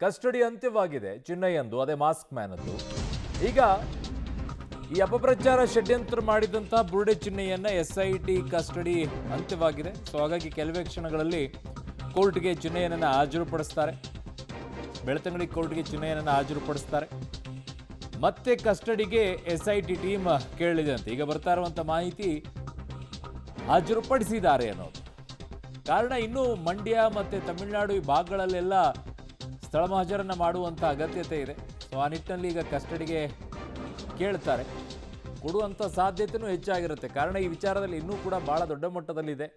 Custody ಅಂತ್ಯವಾಗಿದೆ ಚಿನ್ನಯ್ಯಂದು, ಅದೇ mask man ಅಂದು. ಈಗ ಈ ಅಪಪ್ರಚಾರ ಷಡ್ಯಂತ್ರ ಮಾಡಿದಂತಹ ಬುರುಡೆ ಚಿನ್ನಯ್ಯನ SIT ಕಸ್ಟಡಿ ಅಂತ್ಯವಾಗಿದೆ. ಸೊ ಹಾಗಾಗಿ ಕೆಲವೇ ಕ್ಷಣಗಳಲ್ಲಿ ಕೋರ್ಟ್ಗೆ ಚಿನ್ನಯ್ಯನನ್ನ ಹಾಜರುಪಡಿಸ್ತಾರೆ. ಬೆಳ್ತಂಗಡಿ ಕೋರ್ಟ್ಗೆ ಚಿನ್ನಯ್ಯನನ್ನ ಹಾಜರುಪಡಿಸ್ತಾರೆ. ಮತ್ತೆ ಕಸ್ಟಡಿಗೆ SIT ಟೀಮ್ ಕೇಳಿದೆ ಅಂತ ಈಗ ಬರ್ತಾ ಇರುವಂತ ಮಾಹಿತಿ, ಹಾಜರುಪಡಿಸಿದ್ದಾರೆ ಅನ್ನೋದು. ಕಾರಣ ಇನ್ನೂ ಮಂಡ್ಯ ಮತ್ತು ತಮಿಳುನಾಡು ಈ ಭಾಗಗಳಲ್ಲೆಲ್ಲ ಸ್ಥಳ ಮಹಾಜರನ್ನ ಮಾಡುವಂಥ ಅಗತ್ಯತೆ ಇದೆ. ಸೊ ಆ ನಿಟ್ಟಿನಲ್ಲಿ ಈಗ ಕಸ್ಟಡಿಗೆ ಕೇಳ್ತಾರೆ. ಕೊಡುವಂಥ ಸಾಧ್ಯತೆಯೂ ಹೆಚ್ಚಾಗಿರುತ್ತೆ. ಕಾರಣ ಈ ವಿಚಾರದಲ್ಲಿ ಇನ್ನೂ ಕೂಡ ಭಾಳ ದೊಡ್ಡ ಮಟ್ಟದಲ್ಲಿದೆ,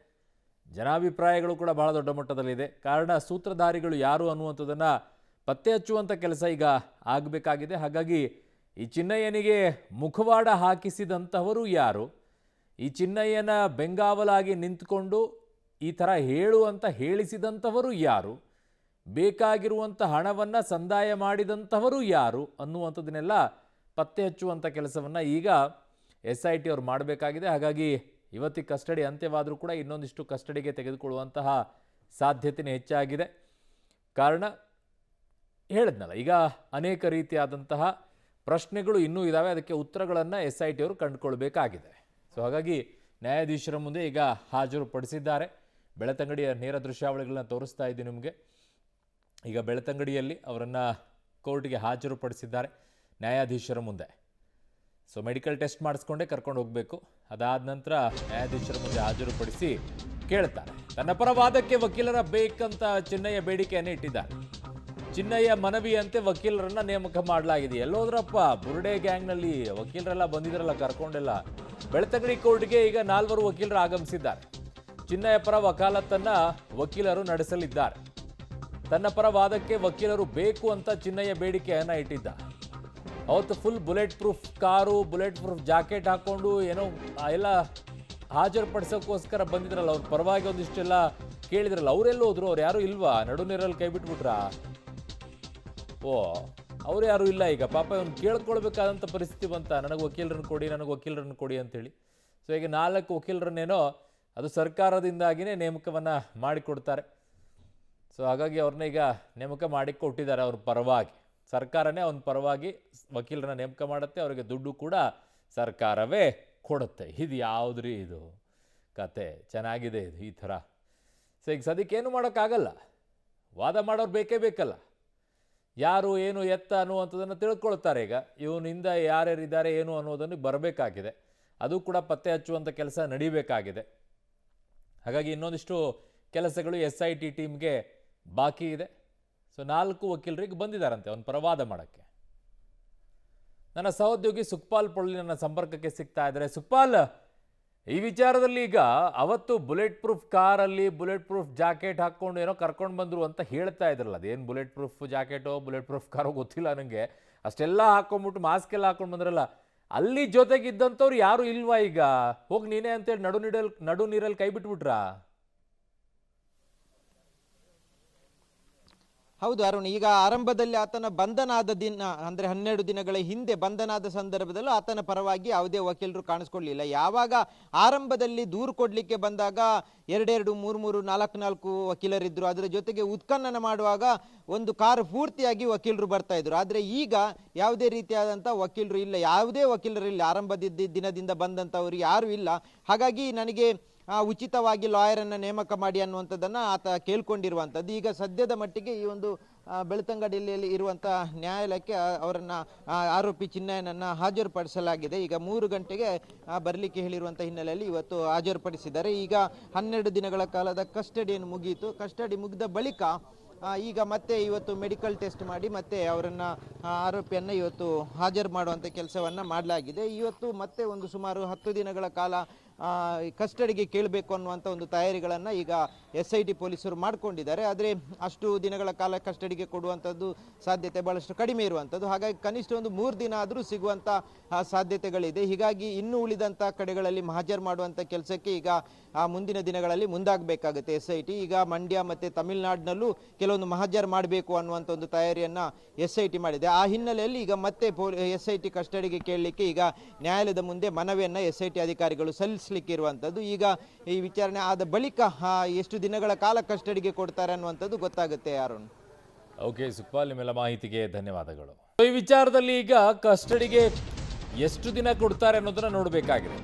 ಜನಾಭಿಪ್ರಾಯಗಳು ಕೂಡ ಭಾಳ ದೊಡ್ಡ ಮಟ್ಟದಲ್ಲಿದೆ. ಕಾರಣ ಸೂತ್ರಧಾರಿಗಳು ಯಾರು ಅನ್ನುವಂಥದ್ದನ್ನು ಪತ್ತೆ ಹಚ್ಚುವಂಥ ಕೆಲಸ ಈಗ ಆಗಬೇಕಾಗಿದೆ. ಹಾಗಾಗಿ ಈ ಚಿನ್ನಯ್ಯನಿಗೆ ಮುಖವಾಡ ಹಾಕಿಸಿದಂಥವರು ಯಾರು, ಈ ಚಿನ್ನಯ್ಯನ ಬೆಂಗಾವಲಾಗಿ ನಿಂತುಕೊಂಡು ಈ ಥರ ಹೇಳಿಸಿದಂಥವರು ಯಾರು, ಬೇಕಾಗಿರುವಂಥ ಹಣವನ್ನು ಸಂದಾಯ ಮಾಡಿದಂಥವರು ಯಾರು ಅನ್ನುವಂಥದ್ದನ್ನೆಲ್ಲ ಪತ್ತೆ ಹಚ್ಚುವಂಥ ಕೆಲಸವನ್ನು ಈಗ SIT ಅವರು ಮಾಡಬೇಕಾಗಿದೆ. ಹಾಗಾಗಿ ಇವತ್ತಿಗೆ ಕಸ್ಟಡಿ ಅಂತ್ಯವಾದರೂ ಕೂಡ ಇನ್ನೊಂದಿಷ್ಟು ಕಸ್ಟಡಿಗೆ ತೆಗೆದುಕೊಳ್ಳುವಂತಹ ಸಾಧ್ಯತೆಯೇ ಹೆಚ್ಚಾಗಿದೆ. ಕಾರಣ ಹೇಳಿದ್ನಲ್ಲ, ಈಗ ಅನೇಕ ರೀತಿಯಾದಂತಹ ಪ್ರಶ್ನೆಗಳು ಇನ್ನೂ ಇದ್ದಾವೆ, ಅದಕ್ಕೆ ಉತ್ತರಗಳನ್ನು SIT ಅವರು ಕಂಡುಕೊಳ್ಬೇಕಾಗಿದೆ. ಸೊ ಹಾಗಾಗಿ ನ್ಯಾಯಾಧೀಶರ ಮುಂದೆ ಈಗ ಹಾಜರುಪಡಿಸಿದ್ದಾರೆ. ಬೆಳ್ತಂಗಡಿಯ ನೇರ ದೃಶ್ಯಾವಳಿಗಳನ್ನ ತೋರಿಸ್ತಾ ಇದ್ದೀನಿ ನಿಮಗೆ. ಈಗ ಬೆಳ್ತಂಗಡಿಯಲ್ಲಿ ಅವರನ್ನು ಕೋರ್ಟ್ಗೆ ಹಾಜರುಪಡಿಸಿದ್ದಾರೆ ನ್ಯಾಯಾಧೀಶರ ಮುಂದೆ. ಸೊ ಮೆಡಿಕಲ್ ಟೆಸ್ಟ್ ಮಾಡಿಸ್ಕೊಂಡೇ ಕರ್ಕೊಂಡು ಹೋಗಬೇಕು. ಅದಾದ ನಂತರ ನ್ಯಾಯಾಧೀಶರ ಮುಂದೆ ಹಾಜರುಪಡಿಸಿ ಕೇಳ್ತಾರೆ. ತನ್ನ ಪರ ವಾದಕ್ಕೆ ವಕೀಲರ ಬೇಕಂತ ಚಿನ್ನಯ್ಯ ಬೇಡಿಕೆಯನ್ನು ಇಟ್ಟಿದ್ದಾರೆ. ಚಿನ್ನಯ್ಯ ಮನವಿಯಂತೆ ವಕೀಲರನ್ನ ನೇಮಕ ಮಾಡಲಾಗಿದೆ. ಎಲ್ಲೋದ್ರಪ್ಪ ಬುರುಡೆ ಗ್ಯಾಂಗ್ನಲ್ಲಿ ವಕೀಲರೆಲ್ಲ ಬಂದಿದ್ರಲ್ಲ ಕರ್ಕೊಂಡೆಲ್ಲ. ಬೆಳ್ತಂಗಡಿ ಕೋರ್ಟ್ಗೆ ಈಗ 4 ವಕೀಲರು ಆಗಮಿಸಿದ್ದಾರೆ. ಚಿನ್ನಯ್ಯ ಪರ ವಕಾಲತ್ತನ್ನ ವಕೀಲರು ನಡೆಸಲಿದ್ದಾರೆ. ತನ್ನ ಪರ ವಾದಕ್ಕೆ ವಕೀಲರು ಬೇಕು ಅಂತ ಚಿನ್ನಯ್ಯ ಬೇಡಿಕೆಯನ್ನು ಇಟ್ಟಿದ್ದ. ಅವತ್ತು full bullet proof car, bullet proof jacket ಹಾಕ್ಕೊಂಡು ಏನೋ ಎಲ್ಲ ಹಾಜರುಪಡಿಸೋಕ್ಕೋಸ್ಕರ ಬಂದಿದ್ರಲ್ಲ, ಅವ್ರ ಪರವಾಗಿ ಒಂದಿಷ್ಟೆಲ್ಲ ಕೇಳಿದ್ರಲ್ಲ, ಅವರೆಲ್ಲ ಹೋದ್ರು? ಅವ್ರು ಯಾರು ಇಲ್ವಾ? ನಡು ನೀರಲ್ಲಿ ಕೈ ಬಿಟ್ಬಿಟ್ರಾ? ಓ, ಅವ್ರು ಯಾರು ಇಲ್ಲ. ಈಗ ಪಾಪ ಅವ್ನು ಕೇಳ್ಕೊಳ್ಬೇಕಾದಂಥ ಪರಿಸ್ಥಿತಿ ಬಂತ, ನನಗೆ ವಕೀಲರನ್ನು ಕೊಡಿ ಅಂತೇಳಿ. ಸೊ ಈಗ 4 ವಕೀಲರನ್ನೇನೋ ಅದು ಸರ್ಕಾರದಿಂದಾಗಿಯೇ ನೇಮಕವನ್ನು ಮಾಡಿಕೊಡ್ತಾರೆ. ಸೊ ಹಾಗಾಗಿ ಅವ್ರನ್ನ ಈಗ ನೇಮಕ ಮಾಡಿ ಕೊಟ್ಟಿದ್ದಾರೆ. ಅವ್ರ ಪರವಾಗಿ ಸರ್ಕಾರನೇ ಅವನ ಪರವಾಗಿ ವಕೀಲರನ್ನ ನೇಮಕ ಮಾಡುತ್ತೆ. ಅವರಿಗೆ ದುಡ್ಡು ಕೂಡ ಸರ್ಕಾರವೇ ಕೊಡುತ್ತೆ. ಇದು ಯಾವುದ್ರಿ ಇದು ಕತೆ? ಚೆನ್ನಾಗಿದೆ ಇದು ಈ ಥರ. ಸೊ ಈಗ ಸದ್ಯಕ್ಕೆ ಏನು ಮಾಡೋಕ್ಕಾಗಲ್ಲ, ವಾದ ಮಾಡೋರು ಬೇಕೇ ಬೇಕಲ್ಲ. ಯಾರು ಏನು ಎತ್ತ ಅನ್ನುವಂಥದ್ದನ್ನು ತಿಳ್ಕೊಳ್ತಾರೆ. ಈಗ ಇವನಿಂದ ಯಾರ್ಯಾರಿದ್ದಾರೆ ಏನು ಅನ್ನೋದನ್ನು ಬರಬೇಕಾಗಿದೆ. ಅದು ಕೂಡ ಪತ್ತೆ ಹಚ್ಚುವಂಥ ಕೆಲಸ ನಡೀಬೇಕಾಗಿದೆ. ಹಾಗಾಗಿ ಇನ್ನೊಂದಿಷ್ಟು ಕೆಲಸಗಳು SIT ಟೀಮ್ಗೆ ಬಾಕಿ ಇದೆ. ಸೊ 4 ವಕೀಲರಿಗೆ ಬಂದಿದ್ದಾರಂತೆ ಅವನ ಪರವಾದ ಮಾಡೋಕ್ಕೆ. ನನ್ನ ಸಹೋದ್ಯೋಗಿ ಸುಖಪಾಲ್ ಪೊಳ್ಳಿ ನನ್ನ ಸಂಪರ್ಕಕ್ಕೆ ಸಿಗ್ತಾ ಇದ್ದಾರೆ. ಸುಖಪಾಲ್, ಈ ವಿಚಾರದಲ್ಲಿ ಈಗ ಅವತ್ತು ಬುಲೆಟ್ ಪ್ರೂಫ್ ಕಾರಲ್ಲಿ ಬುಲೆಟ್ ಪ್ರೂಫ್ ಜಾಕೆಟ್ ಹಾಕ್ಕೊಂಡು ಏನೋ ಕರ್ಕೊಂಡು ಬಂದರು ಅಂತ ಹೇಳ್ತಾ ಇದ್ರಲ್ಲ, ಅದೇನು ಬುಲೆಟ್ ಪ್ರೂಫ್ ಜಾಕೆಟೋ ಬುಲೆಟ್ ಪ್ರೂಫ್ ಕಾರೋ ಗೊತ್ತಿಲ್ಲ ನನಗೆ. ಅಷ್ಟೆಲ್ಲ ಹಾಕೊಂಡ್ಬಿಟ್ಟು ಮಾಸ್ಕ್ ಎಲ್ಲ ಹಾಕೊಂಡು ಬಂದ್ರಲ್ಲ, ಅಲ್ಲಿ ಜೊತೆಗಿದ್ದಂಥವ್ರು ಯಾರು ಇಲ್ವಾ? ಈಗ ಹೋಗಿ ನೀನೇ ಅಂತೇಳಿ ನಡು ನೀರಲ್ಲಿ ಕೈ ಬಿಟ್ಬಿಟ್ರಾ? ಹೌದು ಅರುಣ್, ಈಗ ಆರಂಭದಲ್ಲಿ ಆತನ ಬಂಧನ ಆದ ದಿನ ಅಂದರೆ 12 ದಿನಗಳ ಹಿಂದೆ ಬಂಧನ ಆದ ಸಂದರ್ಭದಲ್ಲೂ ಆತನ ಪರವಾಗಿ ಯಾವುದೇ ವಕೀಲರು ಕಾಣಿಸ್ಕೊಳ್ಳಿಲ್ಲ. ಯಾವಾಗ ಆರಂಭದಲ್ಲಿ ದೂರು ಕೊಡಲಿಕ್ಕೆ ಬಂದಾಗ 2, 3, 4 ವಕೀಲರಿದ್ದರು. ಅದರ ಜೊತೆಗೆ ಉತ್ಖನನ ಮಾಡುವಾಗ ಒಂದು ಕಾರು ಪೂರ್ತಿಯಾಗಿ ವಕೀಲರು ಬರ್ತಾ ಇದ್ರು. ಆದರೆ ಈಗ ಯಾವುದೇ ರೀತಿಯಾದಂಥ ವಕೀಲರು ಇಲ್ಲ, ಯಾವುದೇ ವಕೀಲರಿಲ್ಲ. ಆರಂಭದ ದಿನದಿಂದ ಬಂದಂಥವ್ರು ಯಾರೂ ಇಲ್ಲ. ಹಾಗಾಗಿ ನನಗೆ ಉಚಿತವಾಗಿ ಲಾಯರನ್ನು ನೇಮಕ ಮಾಡಿ ಅನ್ನುವಂಥದ್ದನ್ನು ಆತ ಕೇಳ್ಕೊಂಡಿರುವಂಥದ್ದು. ಈಗ ಸದ್ಯದ ಮಟ್ಟಿಗೆ ಈ ಒಂದು ಬೆಳ್ತಂಗಡಿಯಲ್ಲಿ ಇರುವಂಥ ನ್ಯಾಯಾಲಯಕ್ಕೆ ಅವರನ್ನು ಆರೋಪಿ ಚಿನ್ನಯ್ಯನನ್ನು ಹಾಜರುಪಡಿಸಲಾಗಿದೆ. ಈಗ 3 ಗಂಟೆಗೆ ಬರಲಿಕ್ಕೆ ಹೇಳಿರುವಂಥ ಹಿನ್ನೆಲೆಯಲ್ಲಿ ಇವತ್ತು ಹಾಜರುಪಡಿಸಿದ್ದಾರೆ. ಈಗ 12 ದಿನಗಳ ಕಾಲದ ಕಸ್ಟಡಿಯನ್ನು ಮುಗಿಯಿತು. ಕಸ್ಟಡಿ ಮುಗಿದ ಬಳಿಕ ಈಗ ಮತ್ತೆ ಇವತ್ತು ಮೆಡಿಕಲ್ ಟೆಸ್ಟ್ ಮಾಡಿ ಮತ್ತೆ ಅವರನ್ನು ಆರೋಪಿಯನ್ನು ಇವತ್ತು ಹಾಜರು ಮಾಡುವಂಥ ಕೆಲಸವನ್ನು ಮಾಡಲಾಗಿದೆ. ಇವತ್ತು ಮತ್ತೆ ಒಂದು ಸುಮಾರು 10 ದಿನಗಳ ಕಾಲ ಕಸ್ಟಡಿಗೆ ಕೇಳಬೇಕು ಅನ್ನುವಂಥ ಒಂದು ತಯಾರಿಗಳನ್ನು ಈಗ SIT ಪೊಲೀಸರು ಮಾಡಿಕೊಂಡಿದ್ದಾರೆ. ಆದರೆ ಅಷ್ಟು ದಿನಗಳ ಕಾಲ ಕಸ್ಟಡಿಗೆ ಕೊಡುವಂಥದ್ದು ಸಾಧ್ಯತೆ ಭಾಳಷ್ಟು ಕಡಿಮೆ ಇರುವಂಥದ್ದು. ಹಾಗಾಗಿ ಕನಿಷ್ಠ ಒಂದು 3 ದಿನ ಆದರೂ ಸಿಗುವಂಥ ಸಾಧ್ಯತೆಗಳಿದೆ. ಹೀಗಾಗಿ ಇನ್ನೂ ಉಳಿದಂಥ ಕಡೆಗಳಲ್ಲಿ ಹಾಜರು ಮಾಡುವಂಥ ಕೆಲಸಕ್ಕೆ ಈಗ ಮುಂದಿನ ದಿನಗಳಲ್ಲಿ ಮುಂದಾಗಬೇಕಾಗುತ್ತೆ SIT. ಈಗ ಮಂಡ್ಯ ಮತ್ತು ತಮಿಳುನಾಡಿನಲ್ಲೂ ಕೆಲವೊಂದು ಹಾಜರು ಮಾಡಬೇಕು ಅನ್ನುವಂಥ ಒಂದು ತಯಾರಿಯನ್ನು SIT ಮಾಡಿದೆ. ಆ ಹಿನ್ನೆಲೆಯಲ್ಲಿ ಈಗ ಮತ್ತೆ SIT ಕಸ್ಟಡಿಗೆ ಕೇಳಲಿಕ್ಕೆ ಈಗ ನ್ಯಾಯಾಲಯದ ಮುಂದೆ ಮನವಿಯನ್ನು SIT ಅಧಿಕಾರಿಗಳು ಸಲ್ಲಿಸಲಿಕ್ಕೆ ಇರುವಂಥದ್ದು. ಈಗ ಈ ವಿಚಾರಣೆ ಆದ ಬಳಿಕ ಎಷ್ಟು ದಿನಗಳ ಕಾಲ ಕಸ್ಟಡಿಗೆ ಕೊಡ್ತಾರೆ ಅನ್ನುವಂಥದ್ದು ಗೊತ್ತಾಗುತ್ತೆ. ಅರುಣ್, ಓಕೆ ಸುಖಪಾಲ್, ನಿಮ್ಮೆಲ್ಲ ಮಾಹಿತಿಗೆ ಧನ್ಯವಾದಗಳು. ಈ ವಿಚಾರದಲ್ಲಿ ಈಗ ಕಸ್ಟಡಿಗೆ ಎಷ್ಟು ದಿನ ಕೊಡ್ತಾರೆ ಅನ್ನೋದನ್ನ ನೋಡಬೇಕಾಗಿದೆ.